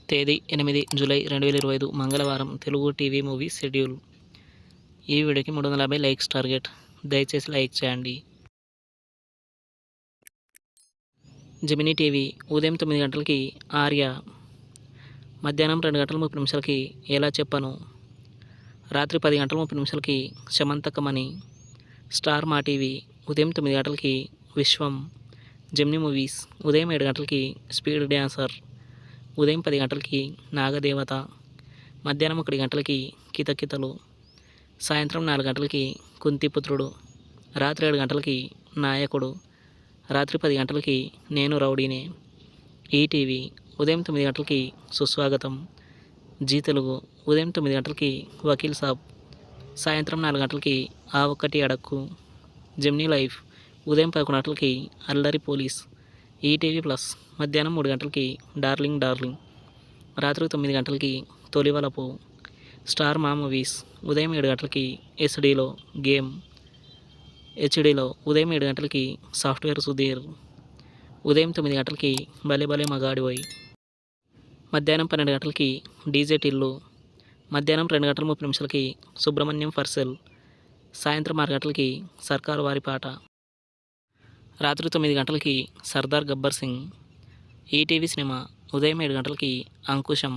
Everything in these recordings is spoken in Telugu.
తేదీ 8 జూలై 2025 మంగళవారం. Telugu TV movie schedule. ఈ వీడియోకి 350 లైక్స్ టార్గెట్. దయచేసి లైక్ చేయండి. జెమినీ టీవీ ఉదయం 9 గంటలకి ఆర్య, మధ్యాహ్నం 2 గంటల 30 నిమిషాలకి ఎలా చెప్పను, రాత్రి 10 గంటల 30 నిమిషాలకి శమంతకమణి. స్టార్ మా టీవీ ఉదయం 9 గంటలకి విశ్వం. జెమినీ మూవీస్ ఉదయం 7 గంటలకి స్పీడ్ డ్యాన్సర్, ఉదయం 10 గంటలకి నాగదేవత, మధ్యాహ్నం 1 గంటలకి కితకితలు, సాయంత్రం 4 గంటలకి కుంతిపుత్రుడు, రాత్రి 7 గంటలకి నాయకుడు, రాత్రి 10 గంటలకి నేను రౌడీనే. ఈటీవీ ఉదయం 9 గంటలకి సుస్వాగతం. జీ తెలుగు ఉదయం 9 గంటలకి వకీల్ సాబ్, సాయంత్రం 4 గంటలకి ఆ ఒక్కటి అడక్కు. జెమినీ లైఫ్ ఉదయం 11 గంటలకి అల్లరి పోలీస్. ఈటీవీ ప్లస్ మధ్యాహ్నం 3 గంటలకి డార్లింగ్ డార్లింగ్, రాత్రి 9 గంటలకి తొలివలపు. స్టార్ మా మూవీస్ ఉదయం 7 గంటలకి ఎస్డీలో గేమ్, హెచ్డీలో ఉదయం 7 గంటలకి సాఫ్ట్వేర్ సుధీర్, ఉదయం 9 గంటలకి భలే భలే మగాడివోయ్, మధ్యాహ్నం 12 గంటలకి డీజే టిల్లు, మధ్యాహ్నం 2 గంటల 30 నిమిషాలకి సుబ్రహ్మణ్యం ఫర్సెల్, సాయంత్రం 6 గంటలకి సర్కారు వారి పాట, రాత్రి 9 గంటలకి సర్దార్ గబ్బర్ సింగ్. ఈటీవీ సినిమా ఉదయం 7 గంటలకి అంకుశం,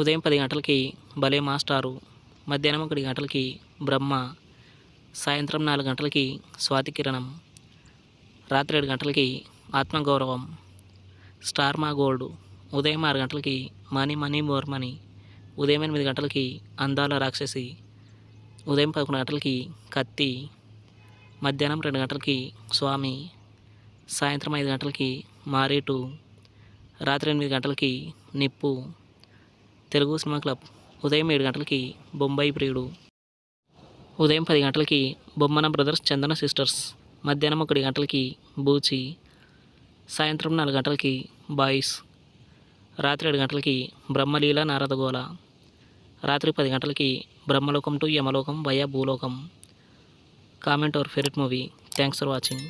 ఉదయం 10 గంటలకి భలే మాస్టారు, మధ్యాహ్నం 1 గంటలకి బ్రహ్మ, సాయంత్రం 4 గంటలకి స్వాతి కిరణం, రాత్రి 7 గంటలకి ఆత్మగౌరవం. స్టార్ మా గోల్డ్ ఉదయం 6 గంటలకి మనీ మనీ మోర్ మనీ, ఉదయం 8 గంటలకి అందాల రాక్షసి, ఉదయం 11 గంటలకి కత్తి, మధ్యాహ్నం 2 గంటలకి స్వామి, సాయంత్రం 5 గంటలకి మారేటు, రాత్రి 8 గంటలకి నిప్పు. తెలుగు సినిమా క్లబ్ ఉదయం 7 గంటలకి బొంబాయి ప్రియుడు, ఉదయం 10 గంటలకి బొమ్మన బ్రదర్స్ చందన సిస్టర్స్, మధ్యాహ్నం 1 గంటలకి బూచి, సాయంత్రం 4 గంటలకి బాయ్స్, రాత్రి 7 గంటలకి బ్రహ్మలీల నారదగోళ, రాత్రి 10 గంటలకి బ్రహ్మలోకం టు యమలోకం వయా భూలోకం. Comment our favourite movie. Thanks for watching.